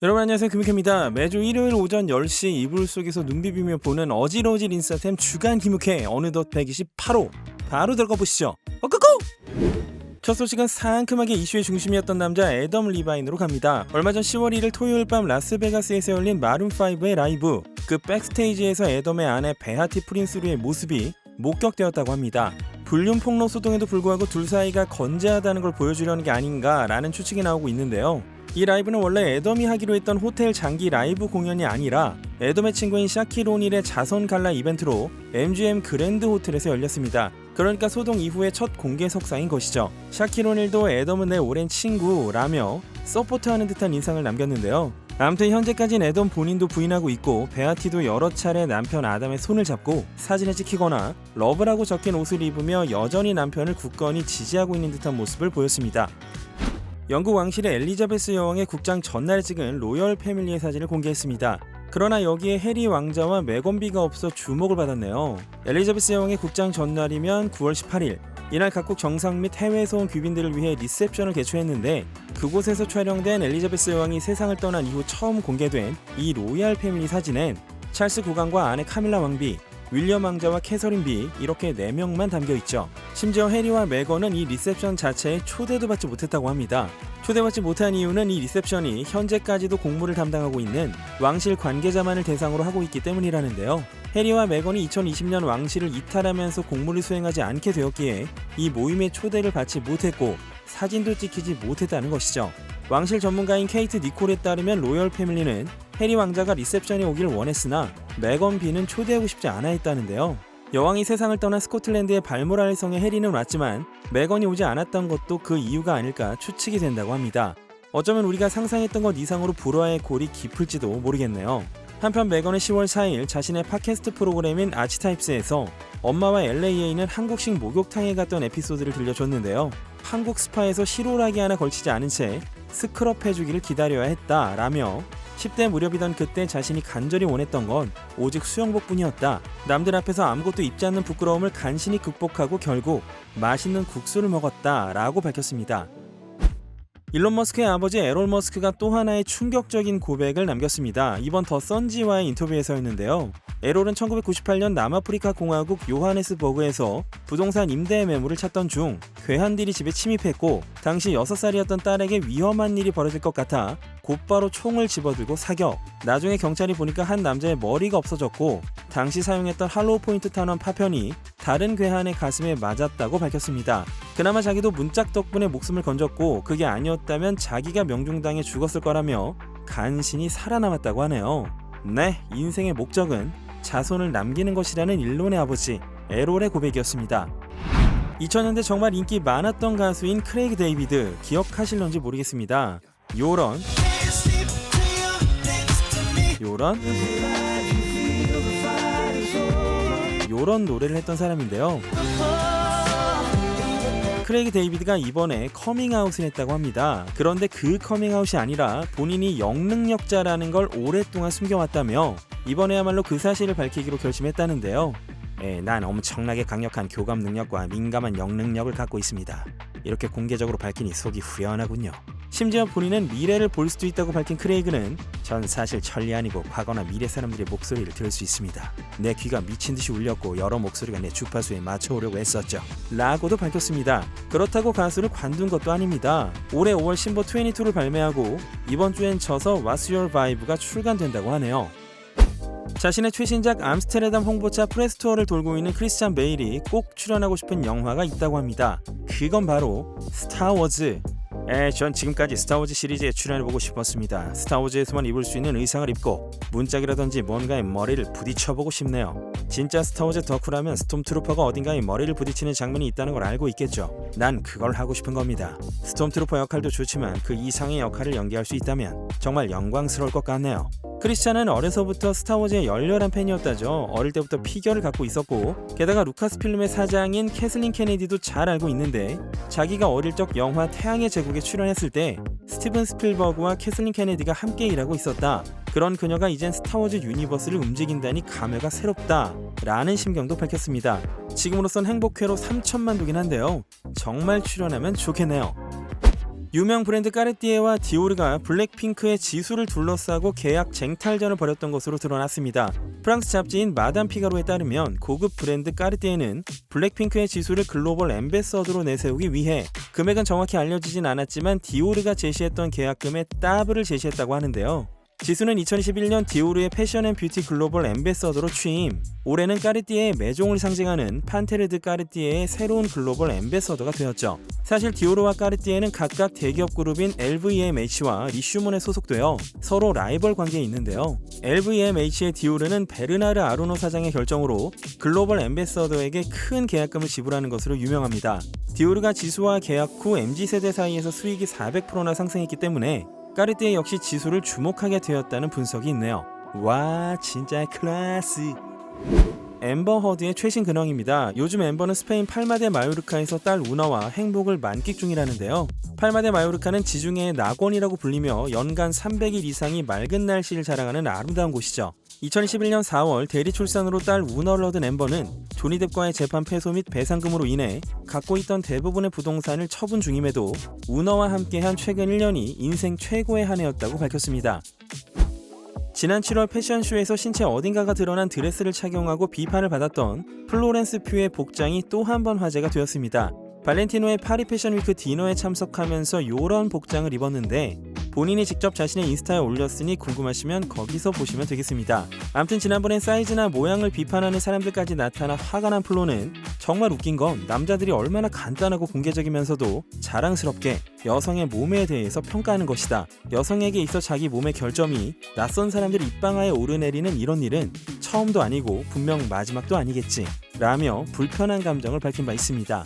여러분 안녕하세요, 금육회입니다. 매주 일요일 오전 10시 이불 속에서 눈 비비며 보는 어지러질 인싸템 주간 김육회, 어느덧 128호 바로 들어가 보시죠. 고고! 첫 소식은 상큼하게 이슈의 중심이었던 남자 애덤 리바인으로 갑니다. 얼마 전 10월 1일 토요일 밤 라스베가스에서 열린 마룬5의 라이브, 그 백스테이지에서 애덤의 아내 베하티 프린스루의 모습이 목격되었다고 합니다. 불륜 폭로 소동에도 불구하고 둘 사이가 건재하다는 걸 보여주려는 게 아닌가라는 추측이 나오고 있는데요. 이 라이브는 원래 애덤이 하기로 했던 호텔 장기 라이브 공연이 아니라 애덤의 친구인 샤킬 오닐의 자선 갈라 이벤트로 MGM 그랜드 호텔에서 열렸습니다. 그러니까 소동 이후의 첫 공개 석상인 것이죠. 샤킬 오닐도 애덤은 내 오랜 친구라며 서포트하는 듯한 인상을 남겼는데요. 아무튼 현재까진 애덤 본인도 부인하고 있고, 베아티도 여러 차례 남편 아담의 손을 잡고 사진을 찍히거나 러브라고 적힌 옷을 입으며 여전히 남편을 굳건히 지지하고 있는 듯한 모습을 보였습니다. 영국 왕실의 엘리자베스 여왕의 국장 전날 찍은 로열 패밀리의 사진을 공개했습니다. 그러나 여기에 해리 왕자와 메건비가 없어 주목을 받았네요. 엘리자베스 여왕의 국장 전날이면 9월 18일, 이날 각국 정상 및 해외에서 온 귀빈들을 위해 리셉션을 개최했는데, 그곳에서 촬영된 엘리자베스 여왕이 세상을 떠난 이후 처음 공개된 이 로얄 패밀리 사진엔 찰스 국왕과 아내 카밀라 왕비, 윌리엄 왕자와 캐서린 비, 이렇게 4명만 담겨있죠. 심지어 해리와 메건은 이 리셉션 자체에 초대도 받지 못했다고 합니다. 초대받지 못한 이유는 이 리셉션이 현재까지도 공무를 담당하고 있는 왕실 관계자만을 대상으로 하고 있기 때문이라는데요. 해리와 메건이 2020년 왕실을 이탈하면서 공무를 수행하지 않게 되었기에 이 모임에 초대를 받지 못했고 사진도 찍히지 못했다는 것이죠. 왕실 전문가인 케이트 니콜에 따르면 로열 패밀리는 해리 왕자가 리셉션에 오길 원했으나 메건 비는 초대하고 싶지 않아 했다는데요. 여왕이 세상을 떠난 스코틀랜드의 발모랄 성에 해리는 왔지만 메건이 오지 않았던 것도 그 이유가 아닐까 추측이 된다고 합니다. 어쩌면 우리가 상상했던 것 이상으로 불화의 골이 깊을지도 모르겠네요. 한편 메건은 10월 4일 자신의 팟캐스트 프로그램인 아치타입스에서 엄마와 LA에 있는 한국식 목욕탕에 갔던 에피소드를 들려줬는데요. 한국 스파에서 실오라기 하나 걸치지 않은 채 스크럽 해주기를 기다려야 했다라며 10대 무렵이던 그때 자신이 간절히 원했던 건 오직 수영복뿐이었다. 남들 앞에서 아무것도 입지 않는 부끄러움을 간신히 극복하고 결국 맛있는 국수를 먹었다라고 밝혔습니다. 일론 머스크의 아버지 에롤 머스크가 또 하나의 충격적인 고백을 남겼습니다. 이번 더 선지와의 인터뷰에서였는데요. 에롤은 1998년 남아프리카 공화국 요하네스버그에서 부동산 임대 매물을 찾던 중 괴한들이 집에 침입했고, 당시 6살이었던 딸에게 위험한 일이 벌어질 것 같아 곧바로 총을 집어들고 사격. 나중에 경찰이 보니까 한 남자의 머리가 없어졌고, 당시 사용했던 할로우 포인트 탄환 파편이 다른 괴한의 가슴에 맞았다고 밝혔습니다. 그나마 자기도 문짝 덕분에 목숨을 건졌고, 그게 아니었다면 자기가 명중당해 죽었을 거라며 간신히 살아남았다고 하네요. 네, 인생의 목적은 자손을 남기는 것이라는 일론의 아버지 에롤의 고백이었습니다. 2000년대 정말 인기 많았던 가수인 크레이그 데이비드, 기억하실런지 모르겠습니다. 요런 노래를 했던 사람인데요. 크레이그 데이비드가 이번에 커밍아웃을 했다고 합니다. 그런데 그 커밍아웃이 아니라 본인이 영능력자라는 걸 오랫동안 숨겨왔다며 이번에야말로 그 사실을 밝히기로 결심했다는데요. 난 엄청나게 강력한 교감 능력과 민감한 영능력을 갖고 있습니다. 이렇게 공개적으로 밝히니 속이 후련하군요. 심지어 본인은 미래를 볼 수도 있다고 밝힌 크레이그는 전 사실 천리안이고 과거나 미래 사람들의 목소리를 들을 수 있습니다. 내 귀가 미친듯이 울렸고 여러 목소리가 내 주파수에 맞춰오려고 했었죠. 라고도 밝혔습니다. 그렇다고 가수를 관둔 것도 아닙니다. 올해 5월 신보 22를 발매하고 이번 주엔 져서 What's Your Vibe가 출간된다고 하네요. 자신의 최신작 암스테르담 홍보차 프레스투어를 돌고 있는 크리스찬 베일이 꼭 출연하고 싶은 영화가 있다고 합니다. 그건 바로 스타워즈. 전 지금까지 스타워즈 시리즈에 출연해보고 싶었습니다. 스타워즈에서만 입을 수 있는 의상을 입고 문짝이라든지 뭔가에 머리를 부딪혀보고 싶네요. 진짜 스타워즈 덕후라면 스톰트루퍼가 어딘가에 머리를 부딪히는 장면이 있다는 걸 알고 있겠죠. 난 그걸 하고 싶은 겁니다. 스톰트루퍼 역할도 좋지만 그 이상의 역할을 연기할 수 있다면 정말 영광스러울 것 같네요. 크리스찬은 어려서부터 스타워즈의 열렬한 팬이었다죠. 어릴 때부터 피겨를 갖고 있었고, 게다가 루카스필름의 사장인 캐슬린 케네디도 잘 알고 있는데, 자기가 어릴 적 영화 태양의 제국에 출연했을 때 스티븐 스필버그와 캐슬린 케네디가 함께 일하고 있었다. 그런 그녀가 이젠 스타워즈 유니버스를 움직인다니 감회가 새롭다 라는 심경도 밝혔습니다. 지금으로선 행복회로 3천만 두긴 한데요. 정말 출연하면 좋겠네요. 유명 브랜드 까르띠에와 디오르가 블랙핑크의 지수를 둘러싸고 계약 쟁탈전을 벌였던 것으로 드러났습니다. 프랑스 잡지인 마담 피가로에 따르면 고급 브랜드 까르띠에는 블랙핑크의 지수를 글로벌 앰베서더로 내세우기 위해 금액은 정확히 알려지진 않았지만 디오르가 제시했던 계약금의 더블을 제시했다고 하는데요. 지수는 2021년 디오르의 패션 앤 뷰티 글로벌 앰베서더로 취임, 올해는 까르띠에의 매종을 상징하는 판테르 드 까르띠에의 새로운 글로벌 앰베서더가 되었죠. 사실 디오르와 까르띠에는 각각 대기업 그룹인 LVMH와 리슈몬에 소속되어 서로 라이벌 관계에 있는데요. LVMH의 디오르는 베르나르 아루노 사장의 결정으로 글로벌 앰베서더에게 큰 계약금을 지불하는 것으로 유명합니다. 디오르가 지수와 계약 후 MZ세대 사이에서 수익이 400%나 상승했기 때문에 까르띠에 역시 지수를 주목하게 되었다는 분석이 있네요. 와, 진짜 클래스. 앰버 허드의 최신 근황입니다. 요즘 앰버는 스페인 팔마 데 마요르카에서 딸 우나와 행복을 만끽 중이라는데요. 팔마 데 마요르카는 지중해의 낙원이라고 불리며 연간 300일 이상이 맑은 날씨를 자랑하는 아름다운 곳이죠. 2011년 4월 대리 출산으로 딸 우너를 얻은 앰버는 조니뎁과의 재판 패소 및 배상금으로 인해 갖고 있던 대부분의 부동산을 처분 중임에도 우너와 함께한 최근 1년이 인생 최고의 한 해였다고 밝혔습니다. 지난 7월 패션쇼에서 신체 어딘가가 드러난 드레스를 착용하고 비판을 받았던 플로렌스 퓨의 복장이 또 한 번 화제가 되었습니다. 발렌티노의 파리 패션위크 디너에 참석하면서 요런 복장을 입었는데 본인이 직접 자신의 인스타에 올렸으니 궁금하시면 거기서 보시면 되겠습니다. 암튼 지난번엔 사이즈나 모양을 비판하는 사람들까지 나타나 화가 난 플로는 정말 웃긴 건 남자들이 얼마나 간단하고 공개적이면서도 자랑스럽게 여성의 몸에 대해서 평가하는 것이다. 여성에게 있어 자기 몸의 결점이 낯선 사람들 입방아에 오르내리는 이런 일은 처음도 아니고 분명 마지막도 아니겠지 라며 불편한 감정을 밝힌 바 있습니다.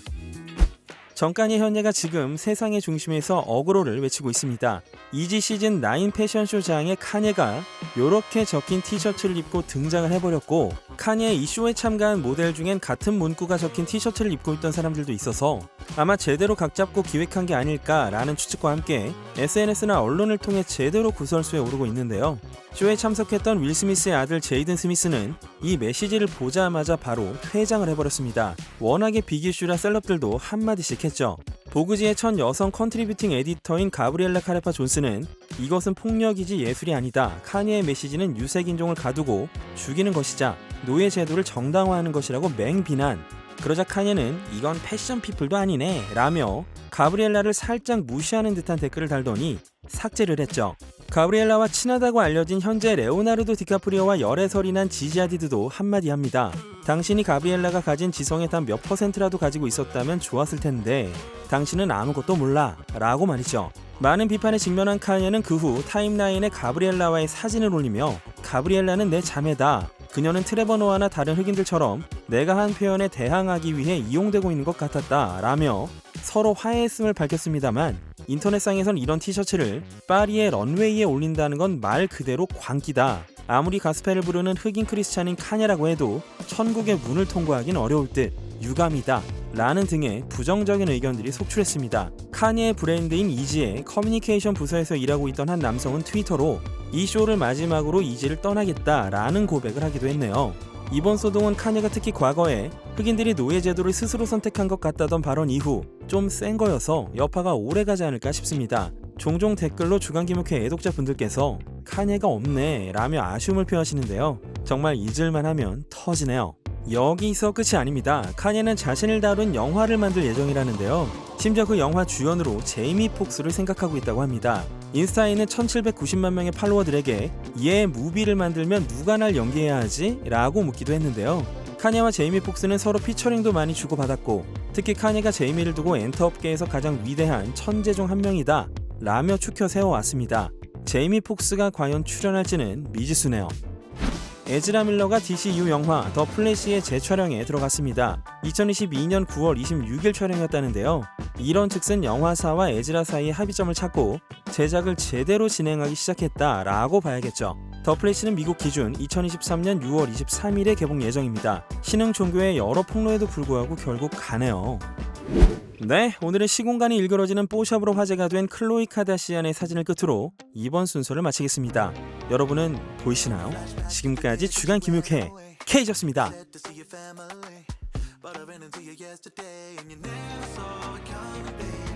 정가니 현예가 지금 세상의 중심에서 어그로를 외치고 있습니다. 이지 시즌 9 패션쇼장에 카니가 요렇게 적힌 티셔츠를 입고 등장을 해버렸고, 카니의 이 쇼에 참가한 모델 중엔 같은 문구가 적힌 티셔츠를 입고 있던 사람들도 있어서 아마 제대로 각 잡고 기획한 게 아닐까라는 추측과 함께 SNS나 언론을 통해 제대로 구설수에 오르고 있는데요. 쇼에 참석했던 윌 스미스의 아들 제이든 스미스는 이 메시지를 보자마자 바로 퇴장을 해버렸습니다. 워낙에 비기슈라 셀럽들도 한마디씩 했죠. 보그지의 첫 여성 컨트리뷰팅 에디터인 가브리엘라 카레파 존스는 이것은 폭력이지 예술이 아니다. 카니의 메시지는 유색인종을 가두고 죽이는 것이자 노예 제도를 정당화하는 것이라고 맹비난. 그러자 카니는 이건 패션 피플도 아니네 라며 가브리엘라를 살짝 무시하는 듯한 댓글을 달더니 삭제를 했죠. 가브리엘라와 친하다고 알려진 현재 레오나르도 디카프리오와 열애설이 난 지지 하디드도 한마디 합니다. 당신이 가브리엘라가 가진 지성의 단 몇 %라도 가지고 있었다면 좋았을 텐데 당신은 아무것도 몰라 라고 말이죠. 많은 비판에 직면한 카니에는 그 후 타임라인에 가브리엘라와의 사진을 올리며 가브리엘라는 내 자매다. 그녀는 트레버 노아나 다른 흑인들처럼 내가 한 표현에 대항하기 위해 이용되고 있는 것 같았다 라며 서로 화해했음을 밝혔습니다만 인터넷상에선 이런 티셔츠를 파리의 런웨이에 올린다는 건 말 그대로 광기다. 아무리 가스펠을 부르는 흑인 크리스찬인 카냐라고 해도 천국의 문을 통과하긴 어려울 듯 유감이다 라는 등의 부정적인 의견들이 속출했습니다. 카니의 브랜드인 이지의 커뮤니케이션 부서에서 일하고 있던 한 남성은 트위터로 이 쇼를 마지막으로 이지를 떠나겠다 라는 고백을 하기도 했네요. 이번 소동은 카니가 특히 과거에 흑인들이 노예 제도를 스스로 선택한 것 같다던 발언 이후 좀 센 거여서 여파가 오래가지 않을까 싶습니다. 종종 댓글로 주간기묵회 애독자분들께서 카니가 없네 라며 아쉬움을 표하시는데요. 정말 잊을만 하면 터지네요. 여기서 끝이 아닙니다. 카니는 자신을 다룬 영화를 만들 예정이라는데요. 심지어 그 영화 주연으로 제이미 폭스를 생각하고 있다고 합니다. 인스타에 있는 1790만 명의 팔로워들에게 얘 무비를 만들면 누가 날 연기해야 하지? 라고 묻기도 했는데요. 카니와 제이미 폭스는 서로 피처링도 많이 주고받았고 특히 카니가 제이미를 두고 엔터업계에서 가장 위대한 천재 중 한 명이다 라며 추켜 세워왔습니다. 제이미 폭스가 과연 출연할지는 미지수네요. 에즈라 밀러가 DCU 영화 더 플래시의 재촬영에 들어갔습니다. 2022년 9월 26일 촬영이었다는데요. 이런 즉슨 영화사와 에즈라 사이의 합의점을 찾고 제작을 제대로 진행하기 시작했다라고 봐야겠죠. 더 플래시는 미국 기준 2023년 6월 23일에 개봉 예정입니다. 신흥 종교의 여러 폭로에도 불구하고 결국 가네요. 네, 오늘은 시공간이 일그러지는 뽀샵으로 화제가 된 클로이 카다시안의 사진을 끝으로 이번 순서를 마치겠습니다. 여러분은 보이시나요? 지금까지 주간 김육회 K였습니다. But I ran into you yesterday and you never saw it coming, babe.